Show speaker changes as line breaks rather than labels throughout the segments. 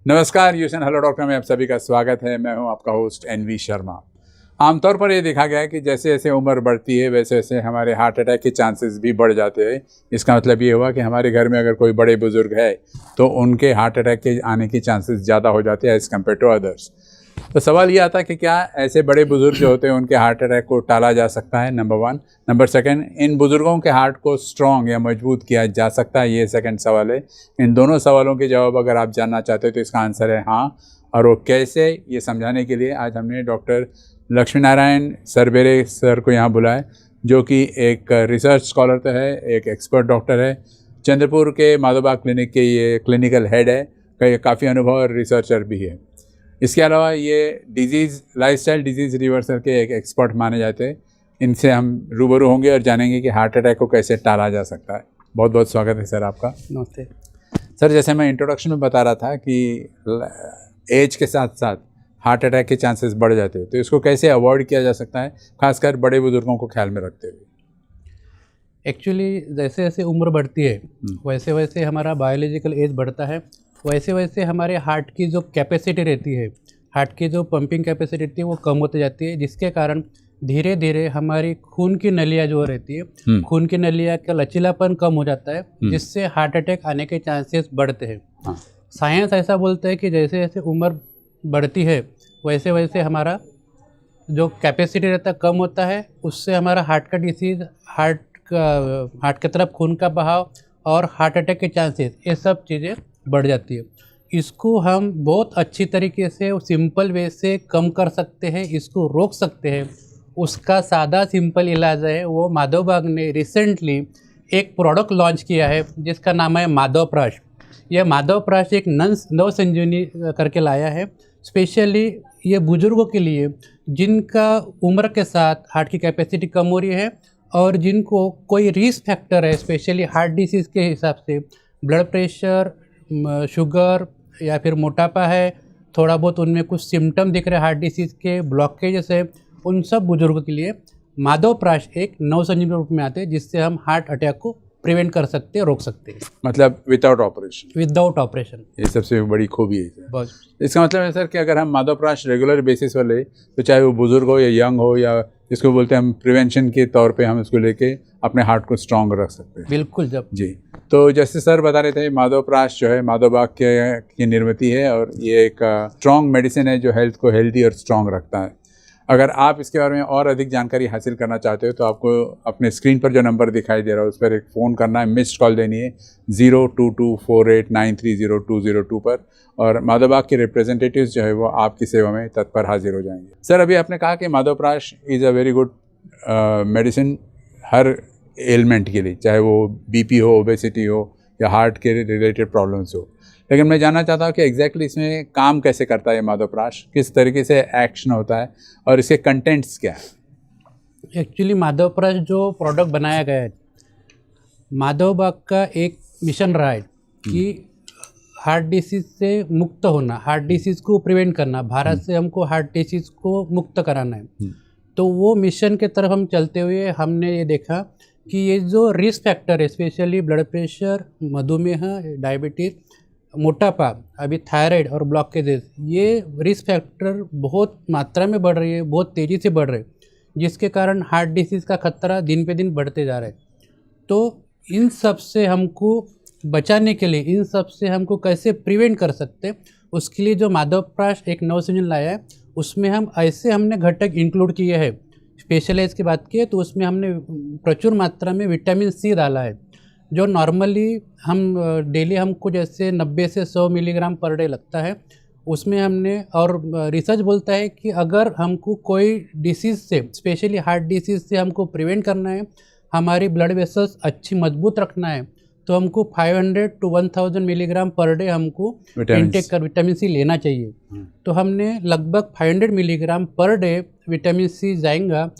नमस्कार यूशन hello doctor में आप सभी का स्वागत है। मैं हूं आपका होस्ट एनवी शर्मा। आमतौर पर ये देखा गया है कि जैसे जैसे उम्र बढ़ती है वैसे वैसे हमारे हार्ट अटैक के चांसेस भी बढ़ जाते हैं। इसका मतलब ये हुआ कि हमारे घर में अगर कोई बड़े बुजुर्ग है तो उनके हार्ट अटैक के आने की चांसेस ज़्यादा हो जाते हैं एज़ कम्पेयर टू अदर्स। तो सवाल ये आता है कि क्या ऐसे बड़े बुजुर्ग जो होते हैं उनके हार्ट अटैक को टाला जा सकता है, नंबर वन। नंबर सेकंड, इन बुजुर्गों के हार्ट को स्ट्रॉन्ग या मजबूत किया जा सकता है, ये सेकंड सवाल है। इन दोनों सवालों के जवाब अगर आप जानना चाहते हो तो इसका आंसर है हाँ। और वो कैसे, ये समझाने के लिए आज हमने डॉक्टर लक्ष्मी नारायण सरबेरे सर को यहाँ बुलाया, जो कि एक रिसर्च स्कॉलर तो है, एक एक्सपर्ट डॉक्टर है, चंद्रपुर के माधोबाग क्लिनिक के ये क्लिनिकल हेड है, काफ़ी अनुभव और रिसर्चर भी है। इसके अलावा ये लाइफस्टाइल डिजीज़ रिवर्सल के एक एक्सपर्ट माने जाते हैं। इनसे हम रूबरू होंगे और जानेंगे कि हार्ट अटैक को कैसे टाला जा सकता है। बहुत बहुत स्वागत है सर आपका।
नमस्ते
सर, जैसे मैं इंट्रोडक्शन में बता रहा था कि एज के साथ साथ हार्ट अटैक के चांसेस बढ़ जाते हैं, तो इसको कैसे अवॉइड किया जा सकता है, खासकर बड़े बुजुर्गों को ख्याल में रखते हुए।
एक्चुअली जैसे जैसे उम्र बढ़ती है वैसे वैसे हमारा बायोलॉजिकल एज बढ़ता है, वैसे वैसे हमारे हार्ट की जो कैपेसिटी रहती है, हार्ट की जो पंपिंग कैपेसिटी रहती है वो कम होती जाती है, जिसके कारण धीरे धीरे हमारी खून की नलियाँ जो रहती है, खून की नलियाँ का लचीलापन कम हो जाता है, जिससे हार्ट अटैक आने के चांसेस बढ़ते हैं। साइंस ऐसा बोलता है कि जैसे जैसे उम्र बढ़ती है वैसे वैसे हमारा जो कैपेसिटी रहता है कम होता है, उससे हमारा हार्ट का डिसीज़, हार्ट की तरफ खून का बहाव और हार्ट अटैक के चांसेस, ये सब चीज़ें बढ़ जाती है। इसको हम बहुत अच्छी तरीके से सिंपल वे से कम कर सकते हैं, इसको रोक सकते हैं। उसका सादा सिंपल इलाज है, वो माधवबाग ने रिसेंटली एक प्रोडक्ट लॉन्च किया है जिसका नाम है माधवप्राश। यह माधवप्राश एक नव संजीवनी करके लाया है, स्पेशली ये बुजुर्गों के लिए जिनका उम्र के साथ हार्ट की कैपेसिटी कम हो रही है और जिनको कोई रिस्क फैक्टर है, स्पेशली हार्ट डिसीज़ के हिसाब से ब्लड प्रेशर, शुगर या फिर मोटापा है, थोड़ा बहुत उनमें कुछ सिम्टम दिख रहे हैं हार्ट डिसीज़ के, ब्लॉकेजेस है, उन सब बुजुर्गों के लिए माधवप्राश एक नवसंजीवनी रूप में आते हैं, जिससे हम हार्ट अटैक को प्रिवेंट कर सकते हैं, रोक सकते हैं।
मतलब विदाउट ऑपरेशन। ये सबसे बड़ी खूबी है सर। इसका मतलब है सर कि अगर हम माधवप्राश रेगुलर बेसिस पर ले, तो चाहे वो बुजुर्ग हो या यंग हो, या जिसको बोलते हैं हम प्रिवेंशन के तौर पे हम इसको लेके अपने हार्ट को स्ट्रॉन्ग रख सकते हैं।
बिल्कुल
जी। तो जैसे सर बता रहे थे, माधवप्राश जो है माधवबाग की निर्मित है और ये एक स्ट्रॉन्ग मेडिसिन है जो हेल्थ को हेल्दी और स्ट्रॉन्ग रखता है। अगर आप इसके बारे में और अधिक जानकारी हासिल करना चाहते हो तो आपको अपने स्क्रीन पर जो नंबर दिखाई दे रहा है उस पर एक फ़ोन करना है, मिस्ड कॉल देनी है 022489300202 पर, और माधवबाग के रिप्रेजेंटेटिव्स जो है वो आपकी सेवा में तत्पर हाजिर हो जाएंगे। सर, अभी आपने कहा कि Madhavprash is a very good medicine हर एलिमेंट के लिए, चाहे वो बीपी हो, ओबेसिटी हो या हार्ट के रिलेटेड प्रॉब्लम्स हो, लेकिन मैं जानना चाहता हूँ कि एग्जैक्टली इसमें काम कैसे करता है माधवप्राश, किस तरीके से एक्शन होता है और इसके कंटेंट्स क्या है।
एक्चुअली माधवप्राश जो प्रोडक्ट बनाया गया है, माधवबाग का एक मिशन रहा है कि हार्ट डिसीज़ से मुक्त होना, हार्ट डिसीज़ को प्रिवेंट करना, भारत से हमको हार्ट डिसीज़ को मुक्त कराना है। तो वो मिशन के तरफ हम चलते हुए हमने ये देखा कि ये जो रिस्क फैक्टर है, स्पेशली ब्लड प्रेशर, मधुमेह, डायबिटीज़, मोटापा, अभी थायराइड और ब्लॉकेजेस, ये रिस्क फैक्टर बहुत मात्रा में बढ़ रही है, बहुत तेज़ी से बढ़ रहे हैं, जिसके कारण हार्ट डिसीज़ का खतरा दिन पे दिन बढ़ते जा रहा है। तो इन सब से हमको बचाने के लिए, इन सब से हमको कैसे प्रिवेंट कर सकते हैं, उसके लिए जो माधवप्राश एक नवसंजीवनी लाया है, उसमें हमने घटक इंक्लूड किए हैं। स्पेशली इसकी बात की है तो उसमें हमने प्रचुर मात्रा में विटामिन सी डाला है, जो नॉर्मली हम डेली हमको जैसे 90 से 100 मिलीग्राम पर डे लगता है, उसमें हमने, और रिसर्च बोलता है कि अगर हमको कोई डिसीज़ से, स्पेशली हार्ट डिसीज़ से हमको प्रिवेंट करना है, हमारी ब्लड वेसल्स अच्छी मजबूत रखना है, तो हमको 500 to 1000 मिलीग्राम पर डे हमको इनटेक कर विटामिन सी लेना चाहिए। तो हमने लगभग 500 milligram per day vitamin C जाएगा,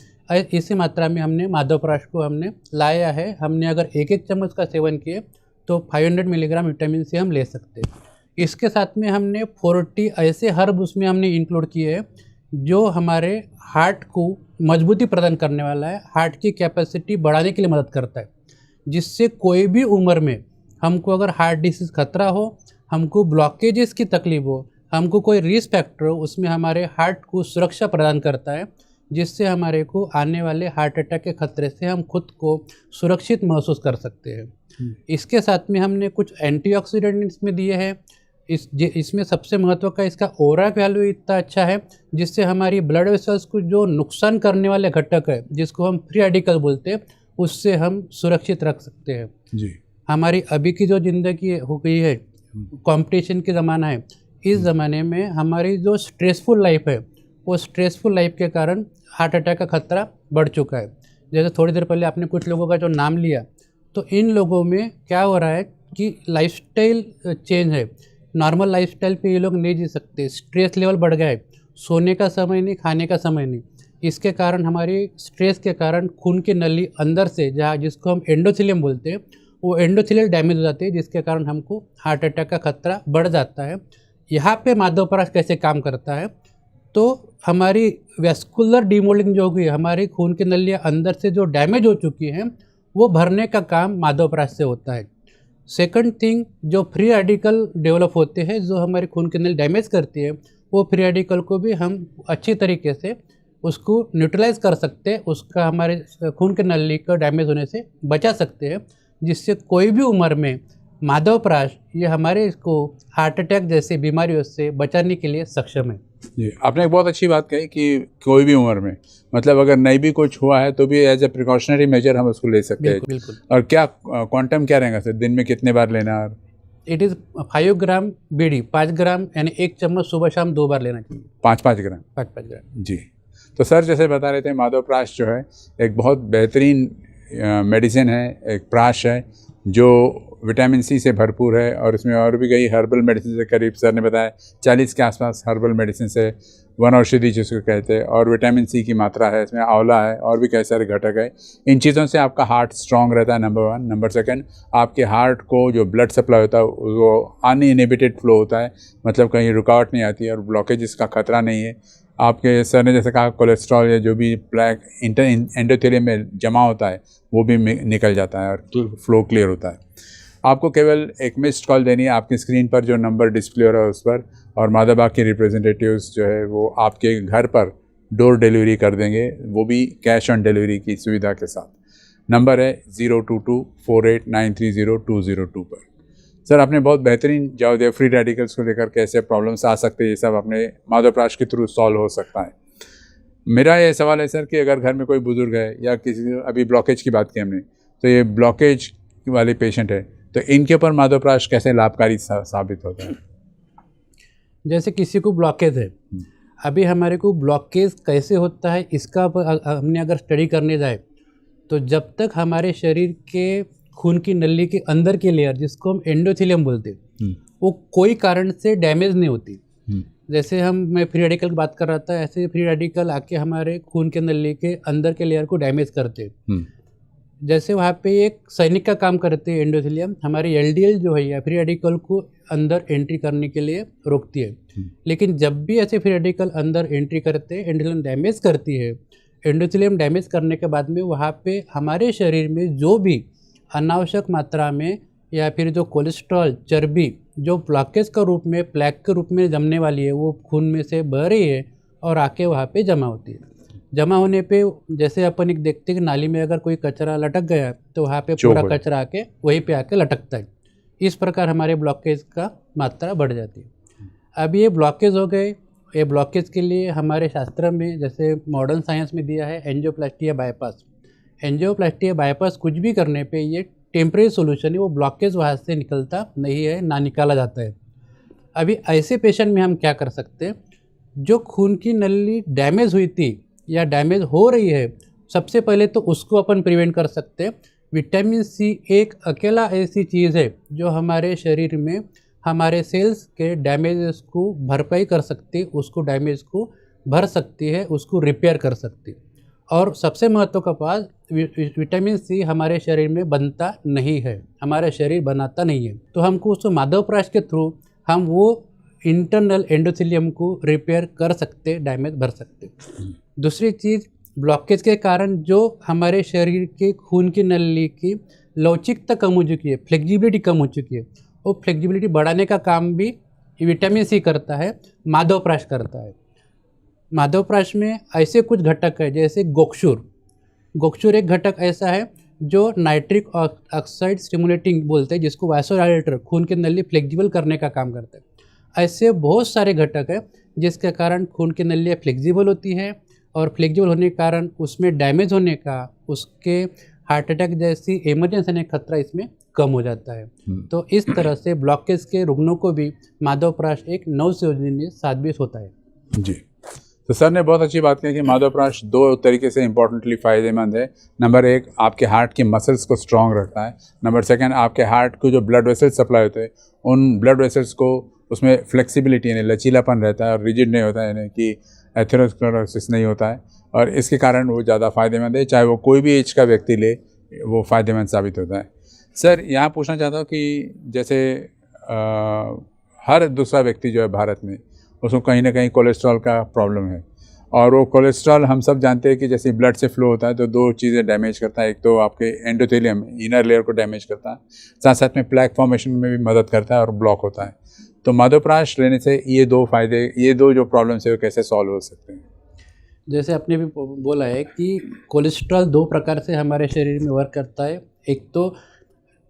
इसी मात्रा में हमने माधवप्राश को हमने लाया है। हमने अगर एक चम्मच का सेवन किए तो 500 मिलीग्राम विटामिन सी हम ले सकते हैं। इसके साथ में हमने 40 ऐसे हर्ब उसमें हमने इंक्लूड किए हैं जो हमारे हार्ट को मजबूती प्रदान करने वाला है, हार्ट की कैपेसिटी बढ़ाने के लिए मदद करता है, जिससे कोई भी उम्र में हमको अगर हार्ट डिसीज़ खतरा हो हमको ब्लॉकेजेस की तकलीफ हो, हमको कोई रिस्क फैक्टर हो, उसमें हमारे हार्ट को सुरक्षा प्रदान करता है, जिससे हमारे को आने वाले हार्ट अटैक के खतरे से हम खुद को सुरक्षित महसूस कर सकते हैं। इसके साथ में हमने कुछ एंटीऑक्सीडेंट इसमें दिए हैं। इसमें सबसे महत्व का इसका ओरा वैल्यू इतना अच्छा है, जिससे हमारी ब्लड वेसल्स को जो नुकसान करने वाले घटक है, जिसको हम फ्री रेडिकल बोलते हैं, उससे हम सुरक्षित रख सकते हैं
जी।
हमारी अभी की जो ज़िंदगी हो गई है, कंपटीशन की ज़माना है, इस ज़माने में हमारी जो स्ट्रेसफुल लाइफ है, वो स्ट्रेसफुल लाइफ के कारण हार्ट अटैक का खतरा बढ़ चुका है। जैसे थोड़ी देर पहले आपने कुछ लोगों का जो नाम लिया, तो इन लोगों में क्या हो रहा है कि लाइफस्टाइल चेंज है। नॉर्मल लाइफस्टाइल पे ये लोग नहीं जी सकते, स्ट्रेस लेवल बढ़ गया है, सोने का समय नहीं, खाने का समय नहीं। इसके कारण हमारी स्ट्रेस के कारण खून की नली अंदर से, जहाँ जिसको हम एंडोथेलियम बोलते हैं, वो एंडोथेलियल डैमेज हो जाती है, जिसके कारण हमको हार्ट अटैक का खतरा बढ़ जाता है। यहाँ पे माधवपराश कैसे काम करता है, तो हमारी वैस्कुलर डिमोल्डिंग जो होगी, हमारी खून की नलियाँ अंदर से जो डैमेज हो चुकी हैं, वो भरने का काम माधवपराश से होता है। सेकंड थिंग, जो फ्री रेडिकल डेवलप होते हैं, जो हमारी खून की नली डैमेज करती है, वो फ्री रेडिकल को भी हम अच्छी तरीके से उसको न्यूट्रलाइज कर सकते हैं, उसका हमारे खून की नली को डैमेज होने से बचा सकते हैं, जिससे कोई भी उम्र में माधवपराश ये हमारे इसको हार्ट अटैक जैसे बीमारियों से बचाने के लिए सक्षम है।
जी, आपने एक बहुत अच्छी बात कही कि कोई भी उम्र में, मतलब अगर नहीं भी कुछ हुआ है तो भी एज ए प्रिकॉशनरी मेजर हम उसको ले सकते हैं।
बिल्कुल।
और क्या क्वांटम क्या रहेगा सर, दिन में कितने बार लेना?
इट इज़ 5 ग्राम बीडी, 5 ग्राम यानी 1 चम्मच सुबह शाम 2 बार लेना चाहिए।
5-5 ग्राम?
5-5 ग्राम।
जी। तो सर जैसे बता रहे थे, माधवपराश जो है एक बहुत बेहतरीन मेडिसिन है, एक प्राश है जो विटामिन सी से भरपूर है, और इसमें और भी कई हर्बल मेडिसिन से, करीब सर ने बताया 40 के आसपास हर्बल मेडिसिन से, वन औषधि जिसको कहते हैं, और विटामिन सी की मात्रा है इसमें, आंवला है, और भी कई सारे घटक है। इन चीज़ों से आपका हार्ट स्ट्रांग रहता है, नंबर 1। नंबर 2, आपके हार्ट को जो ब्लड सप्लाई होता है वो अनइनहिबिटेड फ्लो होता है, मतलब कहीं रुकावट नहीं आती है, और ब्लॉकेज का खतरा नहीं है। आपके सर ने जैसे कहा, कोलेस्ट्रॉल या जो भी ब्लैक एंडोथेलियम में जमा होता है वो भी निकल जाता है और फ्लो क्लियर होता है। आपको केवल एक मिस्ड कॉल देनी है, आपकी स्क्रीन पर जो नंबर डिस्प्ले हो रहा है उस पर, और माधवबाग के रिप्रेजेंटेटिव्स जो है वो आपके घर पर डोर डिलीवरी कर देंगे, वो भी कैश ऑन डिलीवरी की सुविधा के साथ। नंबर है 02248930 पर। सर आपने बहुत बेहतरीन जवाब दिया, फ्री रेडिकल्स को लेकर कैसे प्रॉब्लम्स आ सकते हैं, ये सब अपने माधवपराश के थ्रू सॉल्व हो सकता है। मेरा ये सवाल है सर कि अगर घर में कोई बुजुर्ग है या किसी, अभी ब्लॉकेज की बात की हमने, तो ये ब्लॉकेज वाले पेशेंट है, तो इनके ऊपर माधवपराश कैसे लाभकारी साबित होता है?
जैसे किसी को ब्लॉकेज है, अभी हमारे को ब्लॉकेज कैसे होता है इसका हमने अगर स्टडी करने जाए, तो जब तक हमारे शरीर के खून की नली के अंदर की लेयर, जिसको हम एंडोथेलियम बोलते हैं, वो कोई कारण से डैमेज नहीं होती। जैसे मैं फ्री रेडिकल की बात कर रहा था, ऐसे फ्री रेडिकल आके हमारे खून के नली के अंदर के लेयर को डैमेज करते हैं। जैसे वहाँ पे एक सैनिक का काम करते हैं एंडोथेलियम, हमारी एलडीएल जो है या फ्री रेडिकल को अंदर एंट्री करने के लिए रोकती है। लेकिन जब भी ऐसे फ्री रेडिकल अंदर एंट्री करते हैं, एंडोथेलियम डैमेज करती है। एंडोथेलियम डैमेज करने के बाद में वहाँ पे हमारे शरीर में जो भी अनावश्यक मात्रा में या फिर जो कोलेस्ट्रॉल, चर्बी जो ब्लॉकेज का रूप में, प्लैक के रूप में जमने वाली है, वो खून में से बह रही है और आके वहाँ पे जमा होती है। जमा होने पे जैसे अपन एक देखते हैं कि नाली में अगर कोई कचरा लटक गया तो वहाँ पे पूरा कचरा आके वहीं पे आके लटकता है। इस प्रकार हमारे ब्लॉकेज का मात्रा बढ़ जाती है। अब ये ब्लॉकेज हो गए, ये ब्लॉकेज के लिए हमारे शास्त्र में, जैसे मॉडर्न साइंस में दिया है एंजियोप्लास्टी या बाईपास। एंजियोप्लास्टी या बाईपास कुछ भी करने पे ये टेम्परेरी सोल्यूशन है, वो ब्लॉकेज वहाँ से निकलता नहीं है, ना निकाला जाता है। अभी ऐसे पेशेंट में हम क्या कर सकते हैं, जो खून की नली डैमेज हुई थी या डैमेज हो रही है, सबसे पहले तो उसको अपन प्रिवेंट कर सकते हैं। विटामिन सी एक अकेला ऐसी चीज़ है जो हमारे शरीर में हमारे सेल्स के डैमेज को भरपाई कर सकती है, उसको डैमेज को भर सकती है, उसको रिपेयर कर सकती है। और सबसे महत्व का बात, विटामिन सी हमारे शरीर में बनता नहीं है, हमारा शरीर बनाता नहीं है, तो हमको उसको माधवपराश के थ्रू हम वो इंटरनल एंडोथेलियम को रिपेयर कर सकते, डैमेज भर सकते। दूसरी चीज़, ब्लॉकेज के कारण जो हमारे शरीर के खून की नली की लवचिकता कम हो चुकी है, फ्लेक्सिबिलिटी कम हो चुकी है, वो फ्लेक्सिबिलिटी बढ़ाने का काम भी विटामिन सी करता है, माधवप्राश करता है। माधवप्राश में ऐसे कुछ घटक है जैसे गोक्षूर। गोक्षूर एक घटक ऐसा है जो नाइट्रिक ऑक्साइड स्टिमुलेटिंग बोलते हैं, जिसको वासोडाइलेटर, खून की नली फ्लेक्सिबल करने का काम करता है। ऐसे बहुत सारे घटक है जिसके कारण खून की नलियाँ फ्लेक्सिबल होती है, और फ्लेक्सिबल होने के कारण उसमें डैमेज होने का, उसके हार्ट अटैक जैसी इमरजेंसी होने का खतरा इसमें कम हो जाता है। तो इस तरह से ब्लॉकेज के रुग्णों को भी माधवप्राश एक नवसंजीवनी साबित होता है।
जी, तो सर ने बहुत अच्छी बात की कि माधवप्राश दो तरीके से इम्पोर्टेंटली फ़ायदेमंद है। नंबर एक, आपके हार्ट के मसल्स को स्ट्रॉन्ग रखता है। नंबर सेकंड, आपके हार्ट को जो ब्लड वेसल्स सप्लाई होते हैं, उन ब्लड वेसल्स को उसमें फ्लेक्सिबिलिटी यानी लचीलापन रहता है और रिजिड नहीं होता है, यानी कि एथेरोस्क्लेरोसिस नहीं होता है, और इसके कारण वो ज़्यादा फ़ायदेमंद है। चाहे वो कोई भी एज का व्यक्ति ले, वो फ़ायदेमंद साबित होता है। सर, यहाँ पूछना चाहता हूँ कि जैसे हर दूसरा व्यक्ति जो है भारत में, उसको कहीं ना कहीं कोलेस्ट्रॉल का प्रॉब्लम है, और वो कोलेस्ट्रॉल हम सब जानते हैं कि जैसे ब्लड से फ्लो होता है तो दो चीज़ें डैमेज करता है। एक तो आपके एंडोथेलियम, इनर लेयर को डैमेज करता है, साथ साथ में प्लैक फॉर्मेशन में भी मदद करता है और ब्लॉक होता है। तो माधवप्राश लेने से ये दो फायदे, ये दो जो प्रॉब्लम्स है वो कैसे सॉल्व हो सकते हैं?
जैसे आपने भी बोला है कि कोलेस्ट्रॉल दो प्रकार से हमारे शरीर में वर्क करता है। एक तो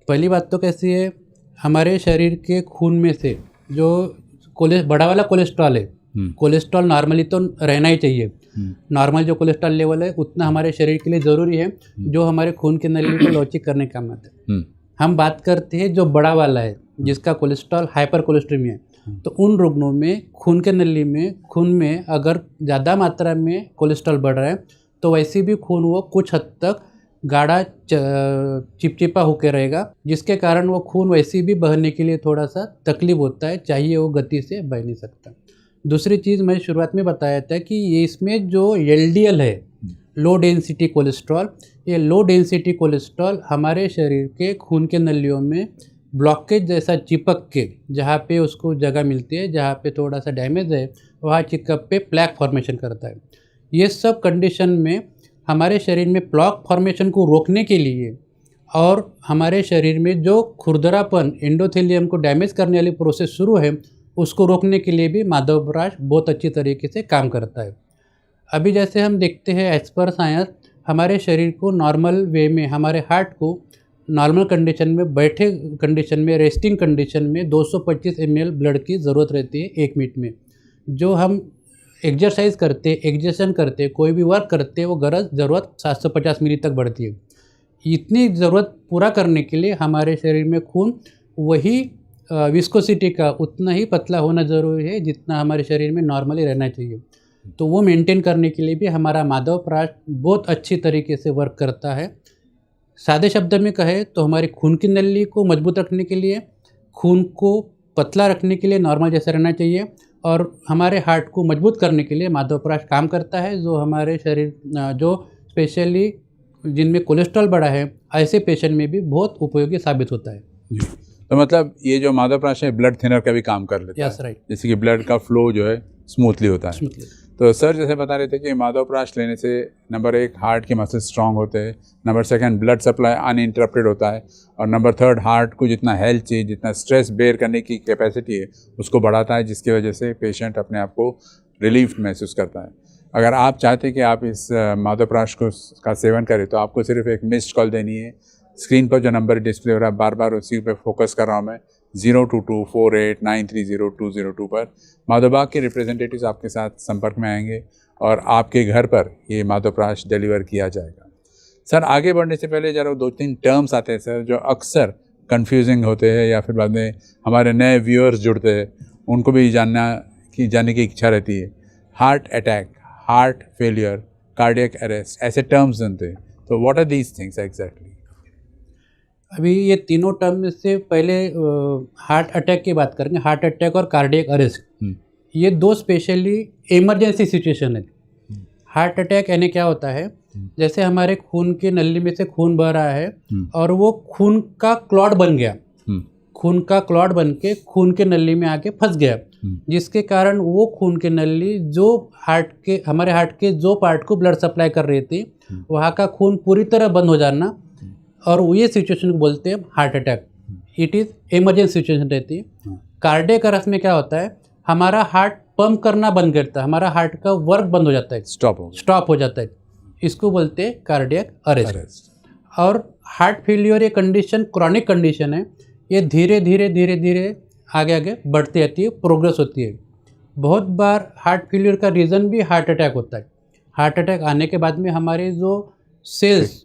पहली बात तो कैसी है, हमारे शरीर के खून में से जो बड़ा वाला कोलेस्ट्रॉल है, कोलेस्ट्रॉल नॉर्मली तो रहना ही चाहिए। नॉर्मल जो कोलेस्ट्रॉल लेवल है उतना हमारे शरीर के लिए ज़रूरी है, जो हमारे खून की नली को लवचिक करने का काम आता है। हम बात करते हैं जो बड़ा वाला है, जिसका कोलेस्ट्रॉल हाइपर कोलेस्ट्रेमिया है, तो उन रोगियों में खून के नली में, खून में अगर ज़्यादा मात्रा में कोलेस्ट्रॉल बढ़ रहा है तो वैसे भी खून वो कुछ हद तक गाढ़ा चिपचिपा होकर रहेगा, जिसके कारण वो खून वैसे भी बहने के लिए थोड़ा सा तकलीफ होता है, चाहिए वो गति से बह नहीं सकता। दूसरी चीज़ मैं शुरुआत में बताया था कि ये इसमें जो LDL है, लो डेंसिटी कोलेस्ट्रॉल, ये लो डेंसिटी कोलेस्ट्रॉल हमारे शरीर के खून के नलियों में ब्लॉकेज जैसा चिपक के, जहाँ पे उसको जगह मिलती है, जहाँ पे थोड़ा सा डैमेज है, वहाँ चिपक पे प्लैक फॉर्मेशन करता है। ये सब कंडीशन में हमारे शरीर में प्लैक फॉर्मेशन को रोकने के लिए और हमारे शरीर में जो खुरदरापन, एंडोथेलियम को डैमेज करने वाली प्रोसेस शुरू है, उसको रोकने के लिए भी माधवप्राश बहुत अच्छी तरीके से काम करता है। अभी जैसे हम देखते हैं एज पर साइंस, हमारे शरीर को नॉर्मल वे में, हमारे हार्ट को नॉर्मल कंडीशन में, बैठे कंडीशन में, रेस्टिंग कंडीशन में 225 ml ब्लड की ज़रूरत रहती है 1 मिनट में। जो हम एक्सरसाइज करते, एग्जर्शन करते, कोई भी वर्क करते, वो ज़रूरत 750 मिली तक बढ़ती है। इतनी ज़रूरत पूरा करने के लिए हमारे शरीर में खून वही विस्कोसिटी का उतना ही पतला होना ज़रूरी है जितना हमारे शरीर में नॉर्मली रहना चाहिए। तो वो मेंटेन करने के लिए भी हमारा माधवप्राश बहुत अच्छी तरीके से वर्क करता है। सादे शब्द में कहे तो हमारी खून की नली को मजबूत रखने के लिए, खून को पतला रखने के लिए नॉर्मल जैसा रहना चाहिए, और हमारे हार्ट को मजबूत करने के लिए माधवप्राश काम करता है, जो हमारे शरीर, जो स्पेशली जिनमें कोलेस्ट्रॉल बढ़ा है, ऐसे पेशेंट में भी बहुत उपयोगी साबित होता है।
जी, तो मतलब ये जो माधवप्राश है ब्लड थिनर का भी काम कर लेता है।
Yes, right.
जैसे कि ब्लड का फ्लो जो है स्मूथली होता है। तो सर जैसे बता रहे थे कि माधवप्राश लेने से नंबर एक, हार्ट के मसल स्ट्रांग होते हैं, number second, blood supply uninterrupted होता है, और नंबर थर्ड, हार्ट को जितना हेल्थ चाहिए, जितना स्ट्रेस बेयर करने की कैपेसिटी है, उसको बढ़ाता है, जिसकी वजह से पेशेंट अपने आप को रिलीफ महसूस करता है। अगर आप चाहते हैं कि आप इस माधवप्राश का सेवन करें तो आपको सिर्फ एक मिस्ड कॉल देनी है। स्क्रीन पर जो नंबर डिस्प्ले हो रहा है, बार बार उसी पर फोकस कर रहा हूँ मैं, 02248930 पर। माधवबाग के रिप्रेजेंटेटिव्स आपके साथ संपर्क में आएंगे और आपके घर पर ये माधवप्राश डिलीवर किया जाएगा। सर, आगे बढ़ने से पहले जरा 2-3 टर्म्स आते हैं सर, जो अक्सर कंफ्यूजिंग होते हैं, या फिर बाद में हमारे नए व्यूअर्स जुड़ते हैं, उनको भी जानने की इच्छा रहती है। Heart attack, heart failure, cardiac arrest, ऐसे टर्म्स सुनते हैं, तो what are these things exactly?
अभी ये तीनों टर्म में से पहले हार्ट अटैक की बात करेंगे। हार्ट अटैक और कार्डियक अरेस्ट, ये दो स्पेशली इमरजेंसी सिचुएशन है। हार्ट अटैक यानी क्या होता है, जैसे हमारे खून की नली में से खून बह रहा है और वो खून का क्लॉट बन गया, खून का क्लॉट बन के खून के नली में आके फंस गया, जिसके कारण वो खून की नली जो हमारे हार्ट के जो पार्ट को ब्लड सप्लाई कर रही थी, वहाँ का खून पूरी तरह बंद हो जाना, और ये सिचुएशन को बोलते हैं heart attack. It is emergency situation रहती है। कार्डियक अरेस्ट में क्या होता है, हमारा हार्ट पंप करना बंद करता है, हमारा हार्ट का वर्क बंद हो जाता है, स्टॉप हो जाता है, इसको बोलते हैं कार्डियक अरेस्ट। और हार्ट फेलियर ये कंडीशन क्रॉनिक कंडीशन है, ये धीरे धीरे आगे आगे बढ़ती रहती है, प्रोग्रेस होती है। बहुत बार हार्ट फेलियर का रीज़न भी हार्ट अटैक होता है। हार्ट अटैक आने के बाद में हमारे जो सेल्स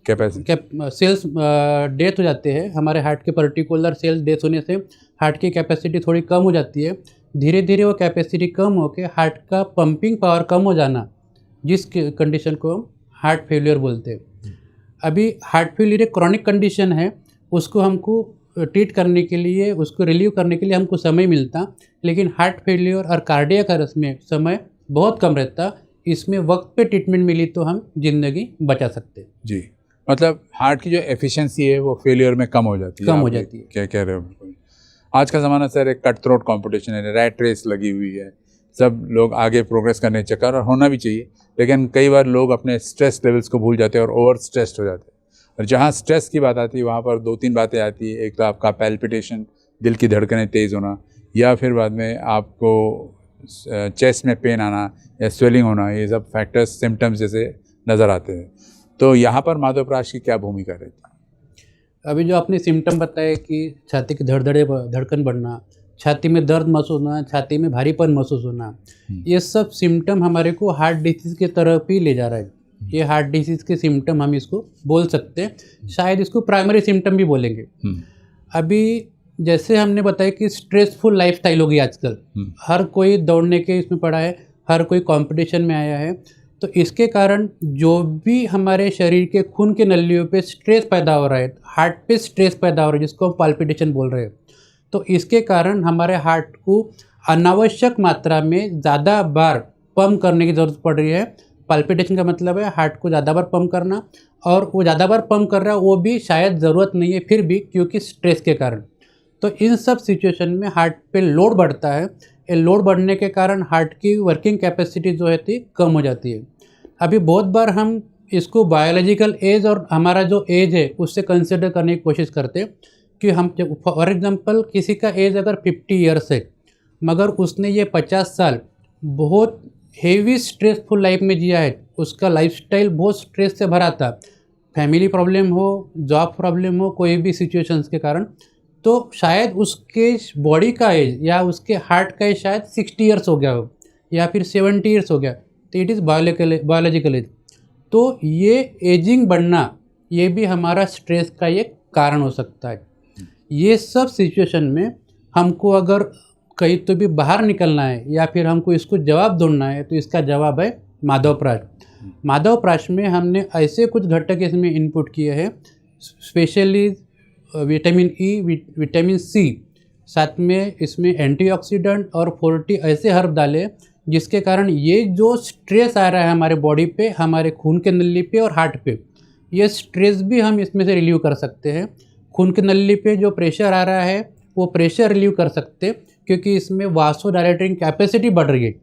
डेथ हो जाते हैं, हमारे हार्ट के पर्टिकुलर सेल्स डेथ होने से हार्ट की कैपेसिटी थोड़ी कम हो जाती है। धीरे धीरे वो कैपेसिटी कम होकर हार्ट का पंपिंग पावर कम हो जाना, जिस कंडीशन को हम हार्ट फेलियर बोलते हैं। अभी हार्ट फेलियर एक क्रॉनिक कंडीशन है, उसको हमको ट्रीट करने के लिए, उसको रिलीव करने के लिए हमको समय मिलता, लेकिन हार्ट फेलियर और कार्डियक अरेस्ट में समय बहुत कम रहता। इसमें वक्त पे ट्रीटमेंट मिली तो हम जिंदगी बचा सकते।
जी, मतलब हार्ट की जो एफिशिएंसी है वो फेलियर में कम हो जाती है। क्या कह रहे हो? आज का ज़माना सर एक कट थ्रोट कॉम्पिटिशन है, रैट रेस लगी हुई है, सब लोग आगे प्रोग्रेस करने के चक्कर, और होना भी चाहिए, लेकिन कई बार लोग अपने स्ट्रेस लेवल्स को भूल जाते हैं और ओवर स्ट्रेस्ड हो जाते हैं। और जहाँ स्ट्रेस की बात आती है वहाँ पर 2-3 बातें आती है। एक तो आपका पैल्पिटेशन, दिल की धड़कनें तेज़ होना, या फिर बाद में आपको चेस्ट में पेन आना या स्वेलिंग होना, ये सब फैक्टर्स सिम्टम्स जैसे नज़र आते हैं। तो यहाँ पर माधवप्राश की क्या भूमिका रहती है?
अभी जो आपने सिम्टम बताए कि छाती की धड़कन बढ़ना, छाती में दर्द महसूस होना, छाती में भारीपन महसूस होना, ये सब सिम्टम हमारे को हार्ट डिसीज़ की तरफ ही ले जा रहा है। ये हार्ट डिसीज़ के सिम्टम हम इसको बोल सकते हैं, शायद इसको प्राइमरी सिम्टम भी बोलेंगे। अभी जैसे हमने बताया कि स्ट्रेसफुल लाइफस्टाइल होगी आजकल, हर कोई दौड़ने के इसमें पड़ा है, हर कोई कंपटीशन में आया है, तो इसके कारण जो भी हमारे शरीर के खून के नलियों पे स्ट्रेस पैदा हो रहा है, हार्ट पे स्ट्रेस पैदा हो रहा है, जिसको हम पाल्पिटेशन बोल रहे हैं, तो इसके कारण हमारे हार्ट को अनावश्यक मात्रा में ज़्यादा बार पंप करने की ज़रूरत पड़ रही है। पाल्पिटेशन का मतलब है हार्ट को ज़्यादा बार पंप करना, और वो ज़्यादा बार पंप कर रहा है वो भी शायद ज़रूरत नहीं है, फिर भी क्योंकि स्ट्रेस के कारण। तो इन सब सिचुएशन में हार्ट पे लोड बढ़ता है। ये लोड बढ़ने के कारण हार्ट की वर्किंग कैपेसिटी जो है कम हो जाती है। अभी बहुत बार हम इसको बायोलॉजिकल एज और हमारा जो एज है उससे कंसिडर करने की कोशिश करते हैं कि हम, फॉर एग्जांपल किसी का एज अगर 50 ईयर्स है, मगर उसने ये 50 साल बहुत हेवी स्ट्रेसफुल लाइफ में जिया है, उसका लाइफस्टाइल बहुत स्ट्रेस से भरा था, फैमिली प्रॉब्लम हो, जॉब प्रॉब्लम हो, कोई भी सिचुएशंस के कारण, तो शायद उसके बॉडी का एज या उसके हार्ट का एज शायद 60 ईयर्स हो गया हो या फिर 70 ईयर्स हो गया, तो इट इज़ बायोलॉजिकल एज। तो ये एजिंग बढ़ना, ये भी हमारा स्ट्रेस का एक कारण हो सकता है। ये सब सिचुएशन में हमको अगर कहीं तो भी बाहर निकलना है या फिर हमको इसको जवाब ढूंढना है, तो इसका जवाब है माधवप्राश। माधवप्राश में हमने ऐसे कुछ घटक इसमें इनपुट किए हैं, specially vitamin E, vitamin C, साथ में इसमें एंटीऑक्सीडेंट और 40 ऐसे हर्ब डाले जिसके कारण ये जो स्ट्रेस आ रहा है हमारे बॉडी पे, हमारे खून के नली पे और हार्ट पे, ये स्ट्रेस भी हम इसमें से रिलीव कर सकते हैं। खून के नली पे जो प्रेशर आ रहा है वो प्रेशर रिलीव कर सकते हैं, क्योंकि इसमें वासोडायलेटिंग कैपेसिटी बढ़ रही है,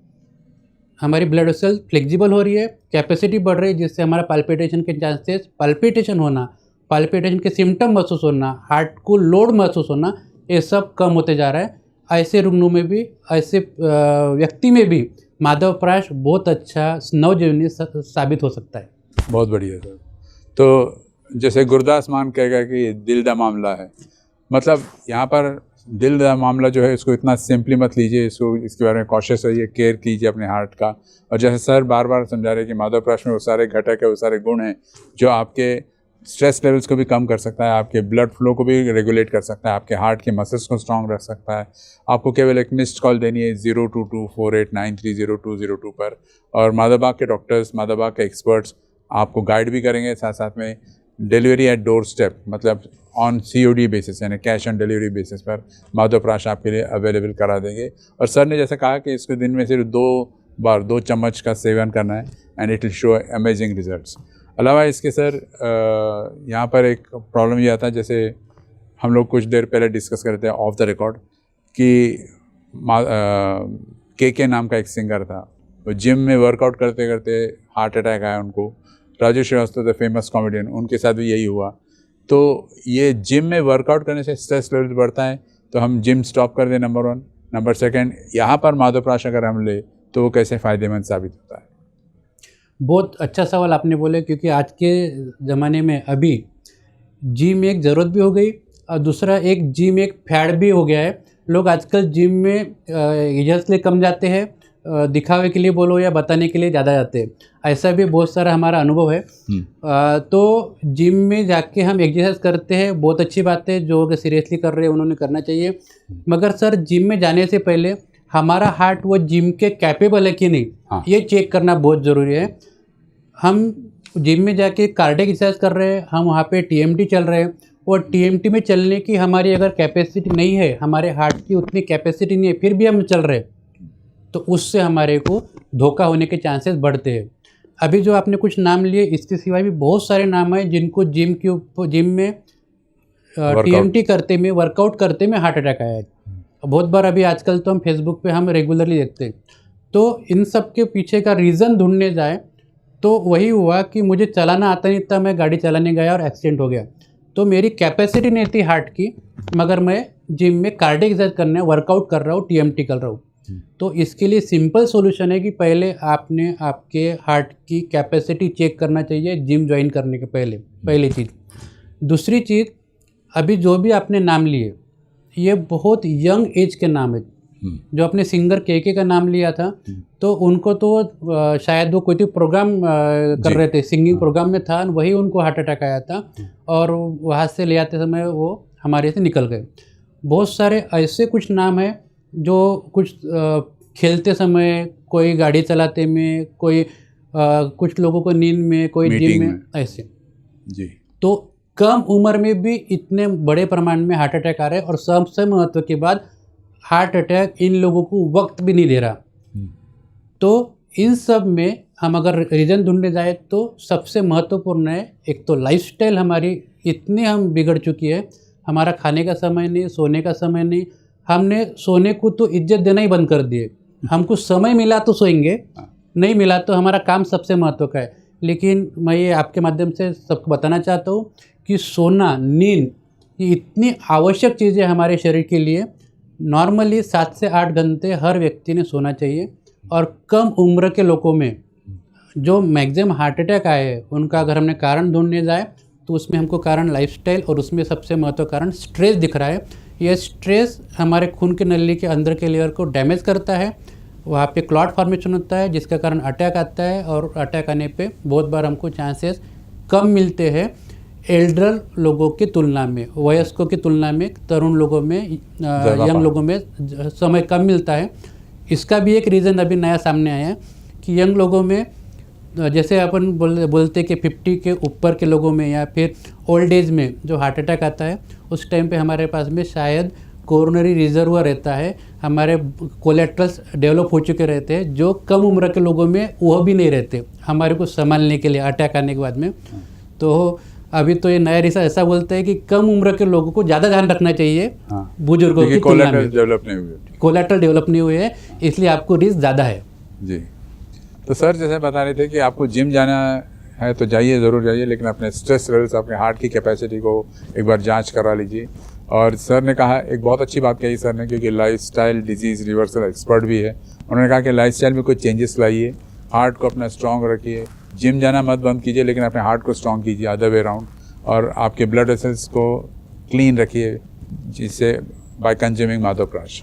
हमारी ब्लड वेसल फ्लेक्सिबल हो रही है, कैपेसिटी बढ़ रही है, जिससे हमारा पाल्पिटेशन के चांसेस, पाल्पिटेशन होना, पाल्पिटेशन के सिम्टम महसूस होना, हार्ट को लोड महसूस होना, ये सब कम होते जा रहा है। ऐसे रुग्णों में भी, ऐसे व्यक्ति में भी माधवप्राश बहुत अच्छा नवजीवनी साबित हो सकता है।
बहुत बढ़िया सर। तो जैसे गुरदास मान कहेगा कि दिल का मामला है, मतलब यहाँ पर दिल का मामला जो है इसको इतना सिंपली मत लीजिए, इसको इसके बारे में कॉशियस रहिए, केयर कीजिए अपने हार्ट का। और जैसे सर बार बार समझा रहे हैं कि माधवप्राश में वो सारे घटक है, वो सारे गुण हैं जो आपके स्ट्रेस लेवल्स को भी कम कर सकता है, आपके ब्लड फ्लो को भी रेगुलेट कर सकता है, आपके हार्ट के मसल्स को स्ट्रांग रख सकता है। आपको केवल एक मिस्ड कॉल देनी है 02248930202 पर, और माधवबाग के डॉक्टर्स, माधवबाग के एक्सपर्ट्स आपको गाइड भी करेंगे, साथ साथ में डिलीवरी एट डोर स्टेप, मतलब ऑन COD बेसिस, यानी कैश ऑन डिलीवरी बेसिस पर माधवप्राश आपके लिए अवेलेबल करा देंगे। और सर ने जैसे कहा कि इसको दिन में सिर्फ 2 चम्मच का सेवन करना है, and it will show amazing results. अलावा इसके सर यहाँ पर एक प्रॉब्लम ये आता है, जैसे हम लोग कुछ देर पहले डिस्कस करते हैं ऑफ द रिकॉर्ड कि के नाम का एक सिंगर था, वो जिम में वर्कआउट करते करते हार्ट अटैक आया उनको। Raju Srivastava the famous comedian, उनके साथ भी यही हुआ। तो ये जिम में वर्कआउट करने से स्ट्रेस लेवल बढ़ता है, तो हम जिम स्टॉप कर दें, नंबर 1। नंबर 2, यहाँ पर माधवप्राश अगर हम ले तो वो कैसे फ़ायदेमंद साबित होता है?
बहुत अच्छा सवाल आपने बोले, क्योंकि आज के ज़माने में अभी जिम एक ज़रूरत भी हो गई और दूसरा एक जिम एक फैड भी हो गया है। लोग आजकल जिम में इसलिए कम जाते हैं, दिखावे के लिए बोलो या बताने के लिए ज़्यादा जाते हैं। ऐसा भी बहुत सारा हमारा अनुभव है। तो जिम में जाके हम एक्सरसाइज करते हैं, बहुत अच्छी बात है। जो अगर सीरियसली कर रहे हैं उन्होंने करना चाहिए। मगर सर, जिम में जाने से पहले हमारा हार्ट वो जिम के कैपेबल है कि नहीं, ये चेक करना बहुत ज़रूरी है। हम जिम में जाके कार्डियक एक्सरसाइज कर रहे हैं, हम वहाँ पे टीएमटी चल रहे हैं, और टीएमटी में चलने की हमारी अगर कैपेसिटी नहीं है, हमारे हार्ट की उतनी कैपेसिटी नहीं है, फिर भी हम चल रहे हैं, तो उससे हमारे को धोखा होने के चांसेस बढ़ते हैं। अभी जो आपने कुछ नाम लिए, इसके सिवाय भी बहुत सारे नाम हैं जिनको जिम में टीएमटी करते में, वर्कआउट करते में हार्ट अटैक आया है। बहुत बार अभी आजकल तो हम फेसबुक पे हम रेगुलरली देखते हैं। तो इन सब के पीछे का रीज़न ढूंढने जाए तो वही हुआ कि मुझे चलाना आता नहीं था, मैं गाड़ी चलाने गया और एक्सीडेंट हो गया। तो मेरी कैपेसिटी नहीं थी हार्ट की, मगर मैं जिम में कार्डियक एक्सरसाइज करने वर्कआउट कर रहा हूँ, टीएमटी कर रहा हूँ। तो इसके लिए सिंपल सॉल्यूशन है कि पहले आपने आपके हार्ट की कैपेसिटी चेक करना चाहिए जिम ज्वाइन करने के पहले, पहली चीज़। दूसरी चीज़, अभी जो भी आपने नाम लिए ये बहुत यंग एज के नाम है। जो आपने सिंगर के का नाम लिया था, तो उनको तो शायद वो कोई प्रोग्राम कर रहे थे, सिंगिंग प्रोग्राम में था, वही उनको हार्ट अटैक आया था और वहाँ से ले आते समय वो हमारे से निकल गए। बहुत सारे ऐसे कुछ नाम हैं जो कुछ खेलते समय, कोई गाड़ी चलाते में, कोई कुछ लोगों को नींद में, कोई जिम में, ऐसे
जी। तो
कम उम्र में भी इतने बड़े प्रमाण में हार्ट अटैक आ रहे हैं, और सबसे महत्व की बात, हार्ट अटैक इन लोगों को वक्त भी नहीं दे रहा। तो इन सब में हम अगर रीज़न ढूंढने जाए तो सबसे महत्वपूर्ण है, एक तो लाइफस्टाइल हमारी इतनी हम बिगड़ चुकी है, हमारा खाने का समय नहीं, सोने का समय नहीं। हमने सोने को तो इज्जत देना ही बंद कर दिए। हमको समय मिला तो सोएंगे, नहीं मिला तो हमारा काम सबसे महत्व का है। लेकिन मैं ये आपके माध्यम से सबको बताना चाहता हूँ कि सोना, नींद, ये इतनी आवश्यक चीज़ें हमारे शरीर के लिए। नॉर्मली 7 से 8 घंटे हर व्यक्ति ने सोना चाहिए। और कम उम्र के लोगों में जो मैक्सिमम हार्ट अटैक आए हैं, उनका अगर हमने कारण ढूंढने जाए तो उसमें हमको कारण लाइफस्टाइल, और उसमें सबसे महत्व कारण स्ट्रेस दिख रहा है। यह स्ट्रेस हमारे खून के नली के अंदर के लेयर को डैमेज करता है, वहाँ पे क्लॉट फॉर्मेशन होता है, जिसका कारण अटैक आता है। और अटैक आने पे बहुत बार हमको चांसेस कम मिलते हैं एल्डर लोगों की तुलना में, वयस्कों की तुलना में, तरुण लोगों में, यंग लोगों में समय कम मिलता है। इसका भी एक रीज़न अभी नया सामने आया है कि यंग लोगों में, जैसे अपन बोलते कि 50 के ऊपर के लोगों में या फिर ओल्ड एज में जो हार्ट अटैक आता है, उस टाइम पे हमारे पास में शायद कोरोनरी रिजर्व रहता है, हमारे कोलेट्रल्स डेवलप हो चुके रहते हैं, जो कम उम्र के लोगों में वह भी नहीं रहते हमारे को संभालने के लिए अटैक आने के बाद में। तो अभी तो ये नया रिसर्च ऐसा बोलता है कि कम उम्र के लोगों को ज़्यादा ध्यान रखना चाहिए, बुजुर्गों की तुलना में। कोलेट्रल डेवलप नहीं हुए है, इसलिए आपको रिस्क ज़्यादा है
जी। तो सर, जैसे बता रहे थे कि आपको जिम जाना है तो जाइए, ज़रूर जाइए, लेकिन अपने स्ट्रेस लेवल्स, अपने हार्ट की कैपेसिटी को एक बार जांच करा लीजिए। और सर ने कहा, एक बहुत अच्छी बात कही सर ने, क्योंकि लाइफस्टाइल डिजीज़ रिवर्सल एक्सपर्ट भी है। उन्होंने कहा कि लाइफस्टाइल में कोई चेंजेस लाइए, हार्ट को अपना स्ट्रॉन्ग रखिए, जिम जाना मत बंद कीजिए, लेकिन अपने हार्ट को स्ट्रॉन्ग कीजिए, अदर वे राउंड, और आपके ब्लड वेसल्स को क्लीन रखिए, जिससे बाय कंज्यूमिंग माधवप्राश।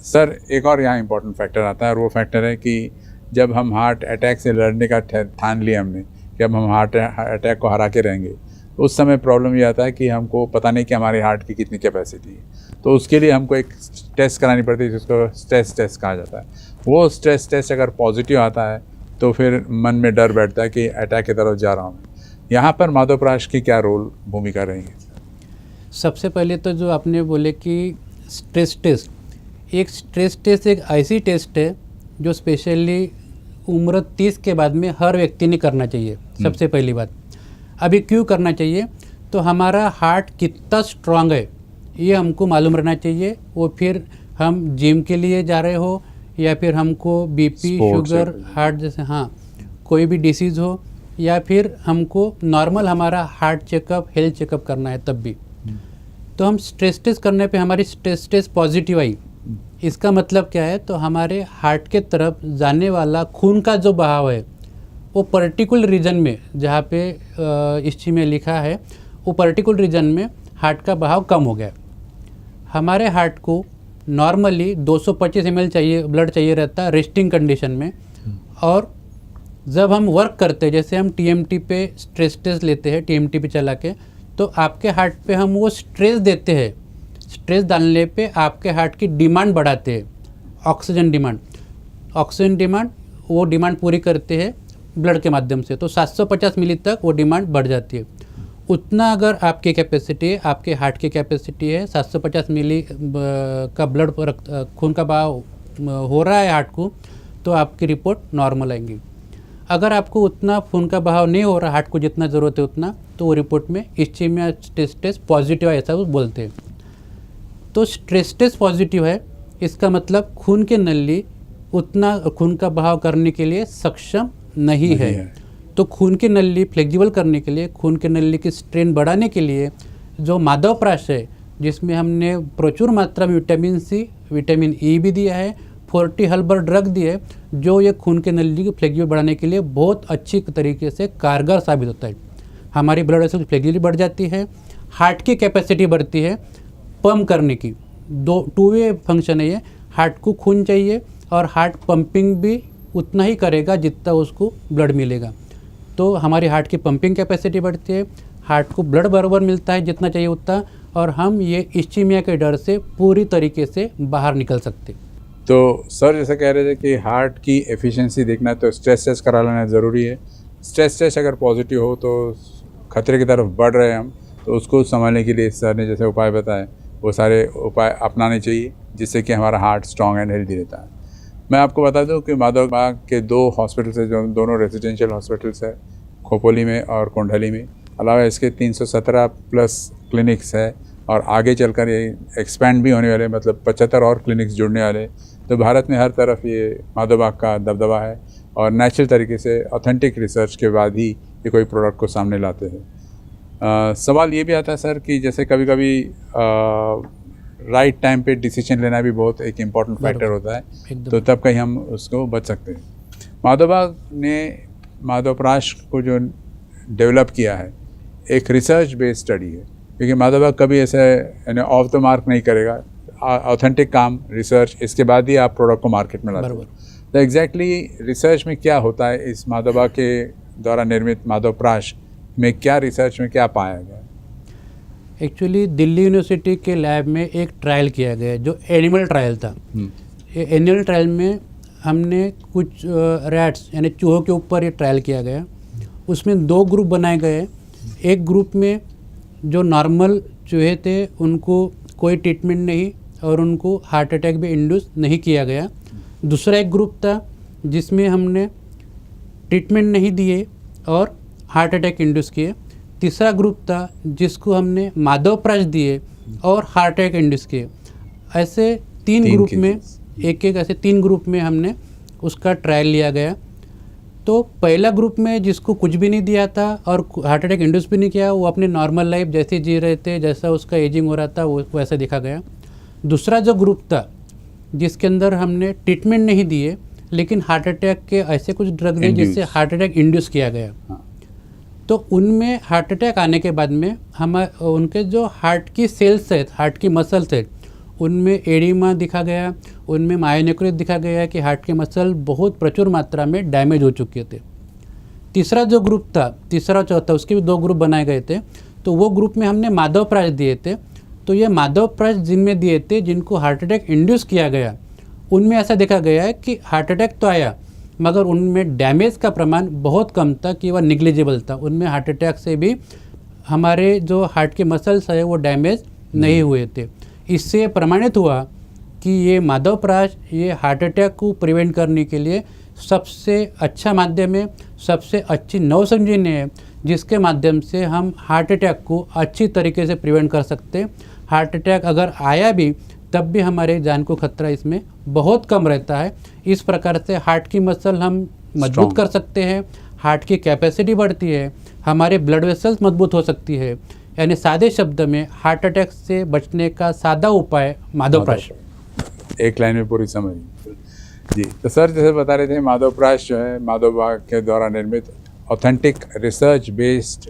सर, एक और यहाँ इंपॉर्टेंट फैक्टर आता है, और वो फैक्टर है कि जब हम हार्ट अटैक से लड़ने का ठान लिया हमने कि अब हम हार्ट अटैक को हरा के रहेंगे, तो उस समय प्रॉब्लम ये आता है कि हमको पता नहीं कि हमारे हार्ट की कितनी कैपेसिटी है। तो उसके लिए हमको एक टेस्ट करानी पड़ती है, जिसको स्ट्रेस टेस्ट कहा जाता है। वो स्ट्रेस टेस्ट अगर पॉजिटिव आता है तो फिर मन में डर बैठता है कि अटैक की तरफ जा रहा हूँ। यहाँ पर माधवप्राश की क्या भूमिका रहेगी?
सबसे पहले तो जो आपने बोले कि स्ट्रेस टेस्ट, एक स्ट्रेस टेस्ट एक ऐसी टेस्ट है जो स्पेशली उम्र 30 के बाद में हर व्यक्ति ने करना चाहिए। सबसे पहली बात, अभी क्यों करना चाहिए, तो हमारा हार्ट कितना स्ट्रांग है ये हमको मालूम रहना चाहिए। वो फिर हम जिम के लिए जा रहे हो या फिर हमको बीपी, शुगर, हार्ट जैसे कोई भी डिसीज़ हो, या फिर हमको नॉर्मल हमारा हार्ट चेकअप, हेल्थ चेकअप करना है तब भी, तो हम स्ट्रेस टेस्ट करने पे हमारी स्ट्रेस टेस्ट पॉजिटिव आई, इसका मतलब क्या है, तो हमारे हार्ट के तरफ जाने वाला खून का जो बहाव है वो पर्टिकुलर रीजन में, जहाँ पे इस चीज़ में लिखा है, वो पर्टिकुलर रीजन में हार्ट का बहाव कम हो गया। हमारे हार्ट को नॉर्मली 225 ml चाहिए, ब्लड चाहिए रहता है रेस्टिंग कंडीशन में, और जब हम वर्क करते हैं, जैसे हम TMT पे स्ट्रेस टेस्ट लेते हैं, TMT पे चला के, तो आपके हार्ट पे हम वो स्ट्रेस देते हैं, स्ट्रेस डालने पे आपके हार्ट की डिमांड बढ़ाते हैं, ऑक्सीजन डिमांड वो डिमांड पूरी करते हैं ब्लड के माध्यम से, तो 750 मिली तक वो डिमांड बढ़ जाती है। उतना अगर आपकी कैपेसिटी है, आपके हार्ट की कैपेसिटी है 750 मिली का ब्लड खून का बहाव हो रहा है हार्ट को, तो आपकी रिपोर्ट नॉर्मल आएंगी। अगर आपको उतना खून का बहाव नहीं हो रहा, हार्ट को जितना ज़रूरत है उतना, तो वो रिपोर्ट में इस्चीमिया टेस्ट पॉजिटिव है, ऐसा वो बोलते हैं। तो स्ट्रेस टेस्ट पॉजिटिव है, इसका मतलब खून के नली उतना खून का बहाव करने के लिए सक्षम नहीं है। तो खून की नली फ्लेक्सिबल करने के लिए, खून की नली की स्ट्रेन बढ़ाने के लिए जो माधवप्राश है, जिसमें हमने प्रचुर मात्रा में विटामिन C, विटामिन E भी दिया है, 40 हर्बल ड्रग दिए, जो ये खून के नली की फ्लेक्सिबल बढ़ाने के लिए बहुत अच्छी तरीके से कारगर साबित होता है। हमारी ब्लड वेसल की फ्लेक्सिबिलिटी बढ़ जाती है, हार्ट की कैपेसिटी बढ़ती है पंप करने की। टू वे फंक्शन है ये, हार्ट को खून चाहिए और हार्ट पंपिंग भी उतना ही करेगा जितना उसको ब्लड मिलेगा। तो हमारी हार्ट की पंपिंग कैपेसिटी बढ़ती है, हार्ट को ब्लड बराबर मिलता है जितना चाहिए उतना, और हम ये इस्चीमिया के डर से पूरी तरीके से बाहर निकल सकते।
तो सर जैसे कह रहे थे कि हार्ट की एफिशिएंसी देखना है तो स्ट्रेस टेस्ट करा लेना ज़रूरी है। स्ट्रेस टेस्ट अगर पॉजिटिव हो तो खतरे की तरफ बढ़ रहे हैं हम, तो उसको संभालने के लिए सर ने जैसे उपाय बताए, वो सारे उपाय अपनाने चाहिए, जिससे कि हमारा हार्ट स्ट्रॉन्ग एंड हेल्दी रहता है। मैं आपको बता दूं कि माधवबाग के 2 हॉस्पिटल्स हैं, जो दोनों रेजिडेंशियल हॉस्पिटल्स है, खोपोली में और कोंडाली में। अलावा इसके 317 प्लस क्लिनिक्स है, और आगे चलकर ये एक्सपैंड भी होने वाले, मतलब 75 और क्लिनिक्स जुड़ने वाले। तो भारत में हर तरफ ये माधवबाग का दबदबा है, और नेचुरल तरीके से ऑथेंटिक रिसर्च के बाद ही ये कोई प्रोडक्ट को सामने लाते हैं। सवाल ये भी आता है सर कि जैसे कभी कभी राइट टाइम पे डिसीजन लेना भी बहुत एक इम्पॉर्टेंट फैक्टर होता है, तो तब कहीं हम उसको बच सकते हैं। माधवबाग ने माधवप्राश को जो डेवलप किया है, एक रिसर्च बेस्ड स्टडी है, क्योंकि माधवबाग कभी ऐसे ऑफ द मार्क नहीं करेगा। ऑथेंटिक काम, रिसर्च, इसके बाद ही आप प्रोडक्ट को मार्केट में लाते हैं। तो एग्जैक्टली रिसर्च में क्या होता है, इस माधवबाग के द्वारा निर्मित माधवप्राश में क्या रिसर्च में क्या पाया गया?
एक्चुअली दिल्ली यूनिवर्सिटी के लैब में एक ट्रायल किया गया जो एनिमल ट्रायल था। एनिमल ट्रायल में हमने कुछ रैट्स यानी चूहों के ऊपर ये ट्रायल किया गया। उसमें 2 ग्रुप बनाए गए। एक ग्रुप में जो नॉर्मल चूहे थे उनको कोई ट्रीटमेंट नहीं और उनको हार्ट अटैक भी इंड्यूस नहीं किया गया। दूसरा एक ग्रुप था जिसमें हमने ट्रीटमेंट नहीं दिए और हार्ट अटैक इंड्यूस किए। तीसरा ग्रुप था जिसको हमने माधवप्राश दिए और हार्ट अटैक इंड्यूस किए। ऐसे 3 ग्रुप में ऐसे 3 ग्रुप में हमने उसका ट्रायल लिया गया। तो पहला ग्रुप में जिसको कुछ भी नहीं दिया था और हार्ट अटैक इंड्यूस भी नहीं किया, वो अपने नॉर्मल लाइफ जैसे जी रहे थे, जैसा उसका एजिंग हो रहा था वो वैसा देखा गया। दूसरा जो ग्रुप था जिसके अंदर हमने ट्रीटमेंट नहीं दिए लेकिन हार्ट अटैक के ऐसे कुछ ड्रग दिए जिससे हार्ट अटैक इंड्यूस किया गया। तो उनमें हार्ट अटैक आने के बाद में उनके जो हार्ट की सेल्स है, हार्ट की मसल्स है, उनमें एडिमा दिखा गया, उनमें मायोनेक्रोसिस दिखा गया कि हार्ट के मसल बहुत प्रचुर मात्रा में डैमेज हो चुके थे। तीसरा जो ग्रुप था, तीसरा चौथा, उसके भी 2 ग्रुप बनाए गए थे। तो वो ग्रुप में हमने माधवप्राश दिए थे। तो ये माधवप्राश जिनमें दिए थे जिनको हार्ट अटैक इंड्यूस किया गया, उनमें ऐसा देखा गया है कि हार्ट अटैक तो आया मगर उनमें डैमेज का प्रमाण बहुत कम था कि वह निग्लिजिबल था। उनमें हार्ट अटैक से भी हमारे जो हार्ट के मसल्स है वो डैमेज नहीं हुए थे। इससे प्रमाणित हुआ कि ये माधवप्राश ये हार्ट अटैक को प्रिवेंट करने के लिए सबसे अच्छा माध्यम है, सबसे अच्छी नौसंजीवनी है, जिसके माध्यम से हम हार्ट अटैक को अच्छी तरीके से प्रिवेंट कर सकते हैं। हार्ट अटैक अगर आया भी तब भी हमारे जान को खतरा इसमें बहुत कम रहता है। इस प्रकार से हार्ट की मसल हम मजबूत कर सकते हैं, हार्ट की कैपेसिटी बढ़ती है, हमारे ब्लड वेसल्स मजबूत हो सकती है। यानी सादे शब्द में हार्ट अटैक से बचने का सादा उपाय माधवप्राश।
एक लाइन में पूरी समझ जी। तो सर जैसे बता रहे थे माधवप्राश जो है माधव बाग के द्वारा निर्मित ऑथेंटिक रिसर्च बेस्ड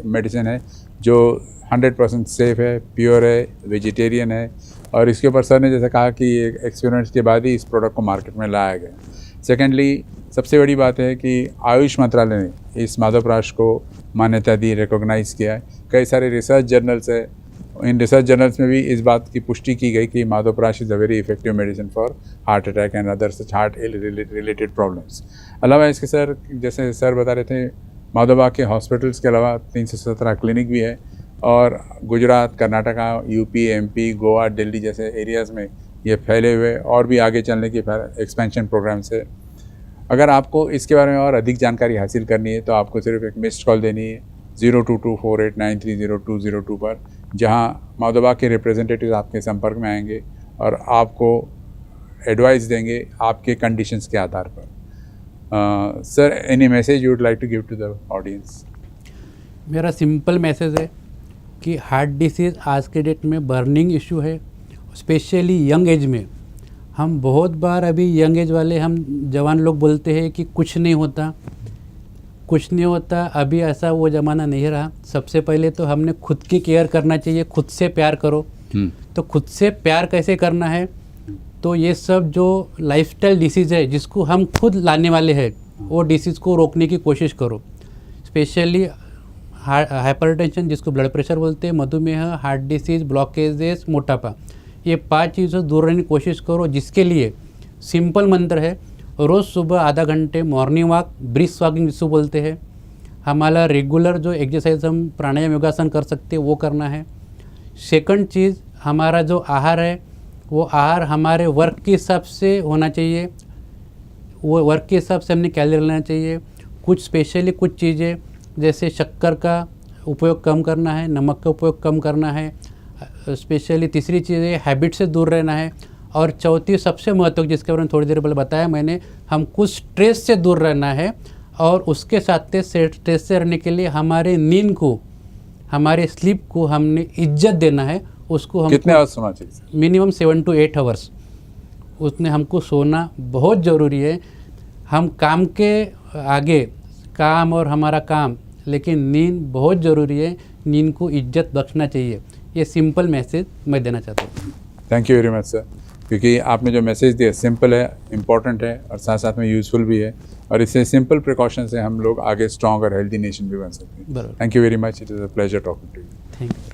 मेडिसिन है जो 100% सेफ है, प्योर है, वेजिटेरियन है। और इसके ऊपर सर ने जैसे कहा कि एक्सपीरियंस के बाद ही इस प्रोडक्ट को मार्केट में लाया गया। सेकेंडली सबसे बड़ी बात है कि आयुष मंत्रालय ने इस माधवप्राश को मान्यता दी, रिकॉग्नाइज़ किया है। कई सारे रिसर्च जर्नल्स है, इन रिसर्च जर्नल्स में भी इस बात की पुष्टि की गई कि Madhavprash is a very effective medicine for heart attack and other such heart related problems. अलावा इसके सर जैसे सर बता रहे थे माधवबाग के हॉस्पिटल्स के अलावा 317 क्लिनिक भी है और गुजरात, कर्नाटका, यूपी, एमपी, गोवा, दिल्ली जैसे एरियाज़ में ये फैले हुए और भी आगे चलने की एक्सपेंशन प्रोग्राम्स है। अगर आपको इसके बारे में और अधिक जानकारी हासिल करनी है तो आपको सिर्फ एक मिस्ड कॉल देनी है 022489300202 पर, जहां माधवबाग के रिप्रेजेंटेटिव आपके संपर्क में आएंगे और आपको एडवाइस देंगे आपके कंडीशंस के आधार पर। Sir any message you would like to give to the audience?
मेरा सिंपल मैसेज है कि हार्ट डिसीज़ आज के डेट में बर्निंग इशू है, स्पेशली यंग एज में। हम बहुत बार अभी यंग एज वाले हम जवान लोग बोलते हैं कि कुछ नहीं होता, कुछ नहीं होता। अभी ऐसा वो ज़माना नहीं रहा। सबसे पहले तो हमने खुद की केयर करना चाहिए, खुद से प्यार करो। तो खुद से प्यार कैसे करना है? तो ये सब जो लाइफस्टाइल डिसीज़ है जिसको हम खुद लाने वाले हैं, वो डिसीज़ को रोकने की कोशिश करो। स्पेशली हाइपरटेंशन जिसको ब्लड प्रेशर बोलते हैं, मधुमेह, हार्ट डिसीज़, ब्लॉकेजेस, मोटापा, ये 5 चीज़ों दूर रहने की कोशिश करो। जिसके लिए सिंपल मंत्र है, रोज़ सुबह आधा घंटे मॉर्निंग वॉक, ब्रिस्क वॉकिंग जिसको बोलते हैं, हमारा रेगुलर जो एक्सरसाइज हम प्राणायाम योगासन कर सकते हैं वो करना है। सेकंड चीज़, हमारा जो आहार है वो आहार हमारे वर्क के हिसाब से होना चाहिए, वो वर्क के हिसाब से हमने कैलोरी लेना चाहिए। कुछ स्पेशली कुछ चीज़ें जैसे शक्कर का उपयोग कम करना है, नमक का उपयोग कम करना है। स्पेशली तीसरी चीज़ है हैबिट से दूर रहना है। और चौथी सबसे महत्वपूर्ण जिसके बारे में थोड़ी देर पहले बताया मैंने, हम कुछ स्ट्रेस से दूर रहना है। और उसके साथ स्ट्रेस से रहने के लिए हमारे नींद को, हमारे स्लीप को हमने इज्जत देना है। उसको हम
कितने आवर्स सोना चाहिए?
मिनिमम 7 to 8 आवर्स उसमें हमको सोना बहुत ज़रूरी है। हम काम के आगे काम और हमारा काम, लेकिन नींद बहुत ज़रूरी है। नींद को इज्जत बख्शना चाहिए। ये सिंपल मैसेज मैं देना चाहता हूँ।
Thank you very much sir, क्योंकि आपने जो मैसेज दिया सिंपल है, इम्पॉर्टेंट है और साथ साथ में यूज़फुल भी है। और इससे सिंपल प्रिकॉशन से हम लोग आगे स्ट्रॉन्ग और हेल्दी नेशन भी बन सकते हैं।
बराबर।
Thank you very much, it is a pleasure talking to you.
Thank you.